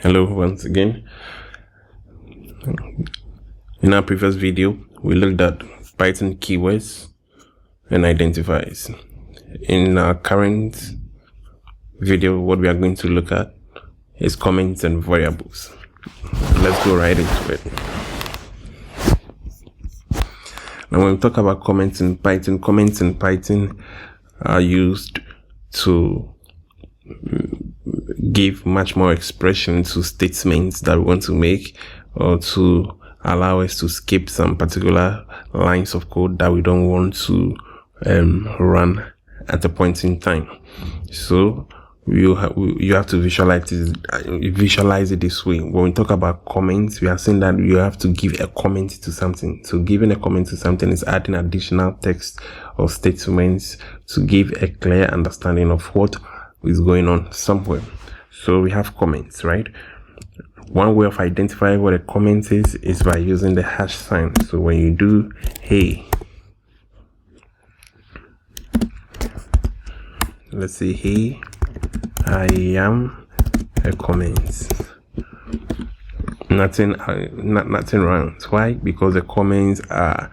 Hello once again. In our previous video, we looked at Python keywords and identifiers. In our current video, what we are going to look at is comments and variables. Let's go right into it. Now, when we talk about comments in Python are used to give much more expression to statements that we want to make, or to allow us to skip some particular lines of code that we don't want to run at a point in time. So you have to visualize it this way. When we talk about comments, we are saying that you have to give a comment to something. So giving a comment to something is adding additional text or statements to give a clear understanding of what is going on somewhere. So we have comments, right? One way of identifying what a comment is by using the hash sign. So when you do hey, let's say hey, I am a comment. Nothing wrong. Why? Because the comments are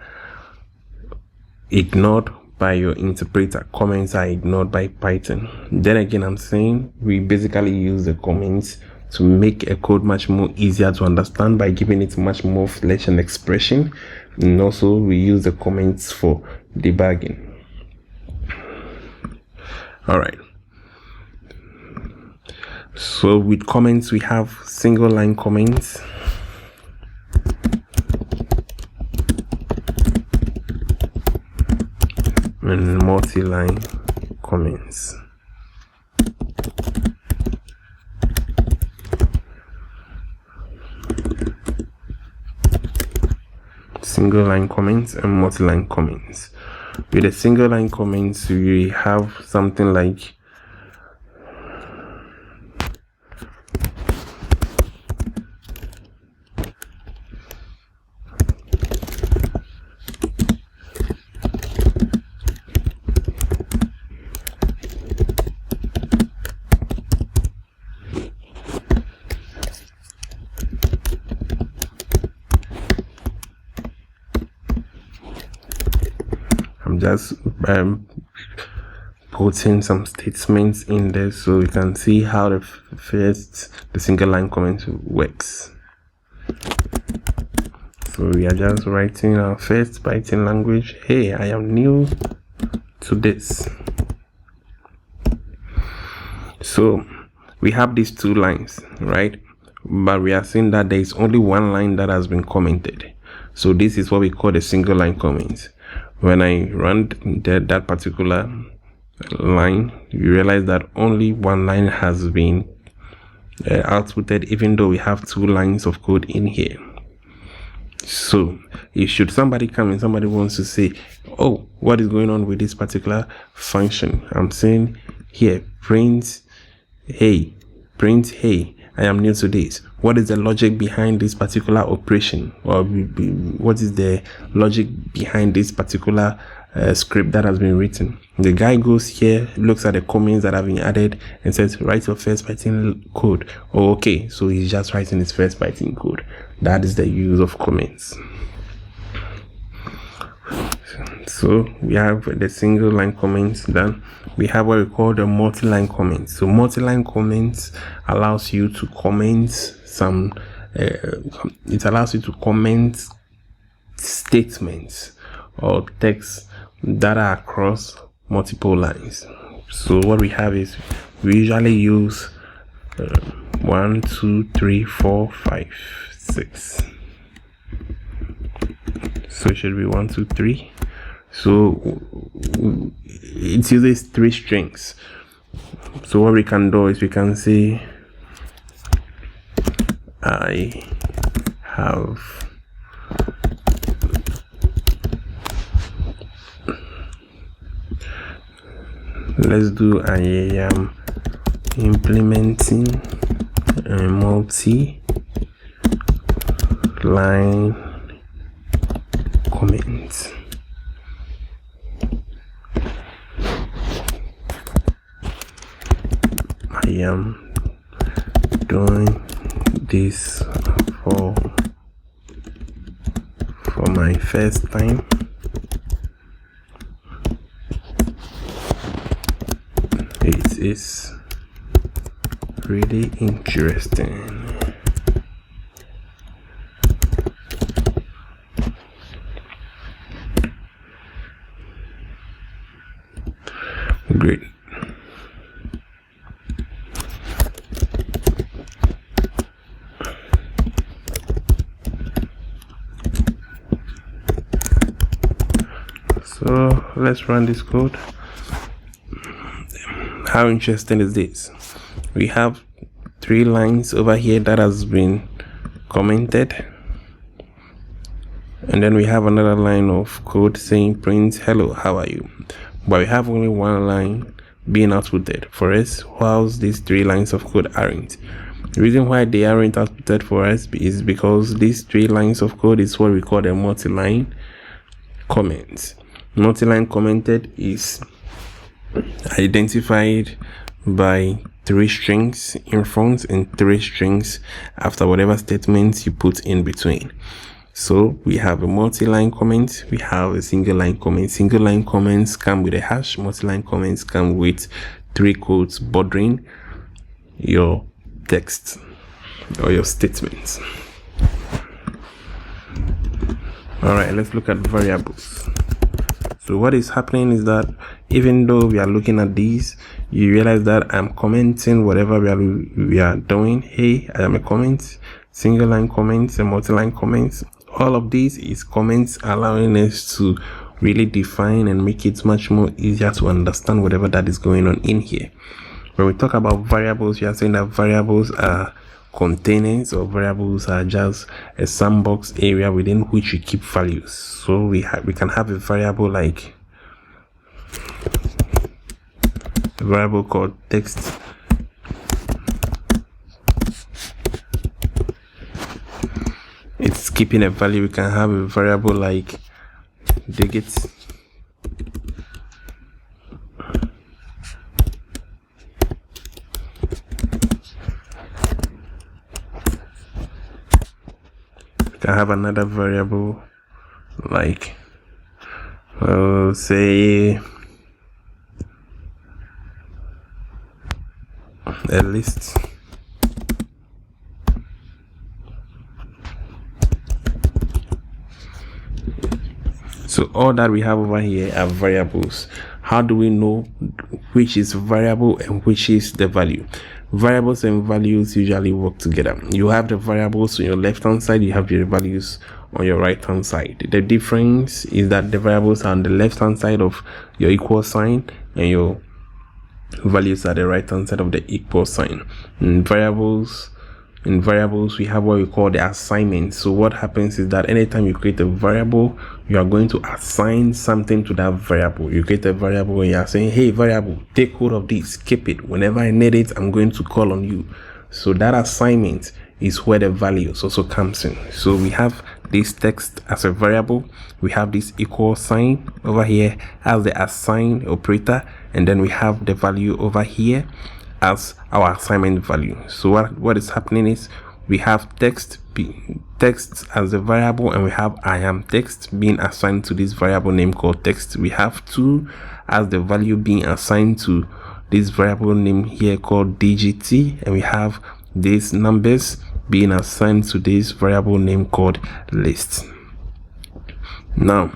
ignored by your interpreter. Comments are ignored by Python. Then again, I'm saying we basically use the comments to make a code much more easier to understand by giving it much more flesh and expression. And also we use the comments for debugging. All right. So with comments, we have single line comments, and multi-line comments. Single line comments and multi-line comments. With a single line comments, we have something like I'm just putting some statements in there so we can see how the single line comment works. So we are just writing our first Python language. Hey, I am new to this. So we have these two lines, right? But we are saying that there is only one line that has been commented. So this is what we call the single line comment. When I run that particular line, you realize that only one line has been outputted, even though we have two lines of code in here. So if should somebody come and somebody wants to say, oh, what is going on with this particular function? I'm saying here, print hey, I am new to this. What is the logic behind this particular operation? Or what is the logic behind this particular script that has been written? The guy goes here, looks at the comments that have been added and says, write your first Python code. Oh, okay, so he's just writing his first Python code. That is the use of comments. So we have the single line comments. Then we have what we call the multi-line comments. So multi-line comments allows you to comment some it allows you to comment statements or text that are across multiple lines. So what we have is we usually use 1 2 3 4 5 6. So it should be 1 2 3. So it uses 3 strings. So what we can do is we can say I have let's do I am implementing a multi-line comment. I am doing this for my first time. It is really interesting. Great. So let's run this code. How interesting is this? We have 3 lines over here that has been commented, and then we have another line of code saying print hello, how are you? But we have only 1 line being outputted for us, whilst these 3 lines of code aren't. The reason why they aren't outputted for us is because these 3 lines of code is what we call a multi-line comment. Multi-line commented is identified by 3 strings in front and 3 strings after whatever statements you put in between. So we have a multi-line comment, we have a single line comment. Single line comments come with a hash, multi-line comments come with 3 quotes bordering your text or your statements. All right, let's look at variables. So what is happening is that even though we are looking at these, you realize that I'm commenting whatever we are doing. Hey, I am a comment, single line comments, and multi-line comments. All of these is comments allowing us to really define and make it much more easier to understand whatever that is going on in here. When we talk about variables, we are saying that variables are containers, or variables are just a sandbox area within which you keep values. So we can have a variable like a variable called text. It's keeping a value. We can have a variable like digit. I have another variable like say a list. So all that we have over here are variables. How do we know which is variable and which is the value? Variables and values usually work together. You have the variables on your left hand side, you have your values on your right hand side. The difference is that the variables are on the left hand side of your equal sign and your values are the right hand side of the equal sign. In variables we have what we call the assignment. So what happens is that anytime you create a variable, you are going to assign something to that variable. You create a variable and you are saying, hey variable, take hold of this, keep it, whenever I need it I'm going to call on you. So that assignment is where the values also comes in. So we have this text as a variable, we have this equal sign over here as the assign operator, and then we have the value over here as our assignment value. So what is happening is we have text as a variable, and we have I am text being assigned to this variable name called text. We have 2 as the value being assigned to this variable name here called dgt, and we have these numbers being assigned to this variable name called list. Now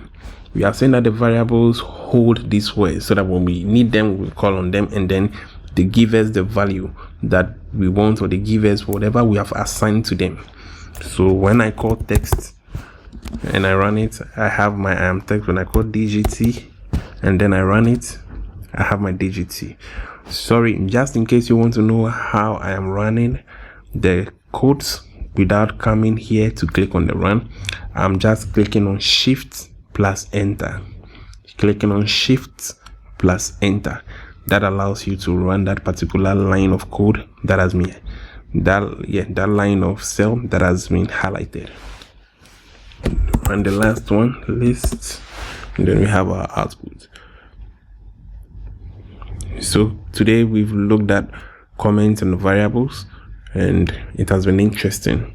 we are saying that the variables hold this way so that when we need them we call on them, and then they give us the value that we want, or they give us whatever we have assigned to them. So when I call text and I run it, I have my I am text. When I call dgt and then I run it, I have my dgt. Sorry, just in case you want to know how I am running the codes without coming here to click on the run, I'm just clicking on shift plus enter. Clicking on shift plus enter. That allows you to run that particular line of code that has been that line of cell that has been highlighted. And the last one, list, and then we have our output. So today we've looked at comments and variables, and it has been interesting.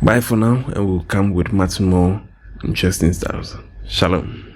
Bye for now, and we'll come with much more interesting stuff. Shalom.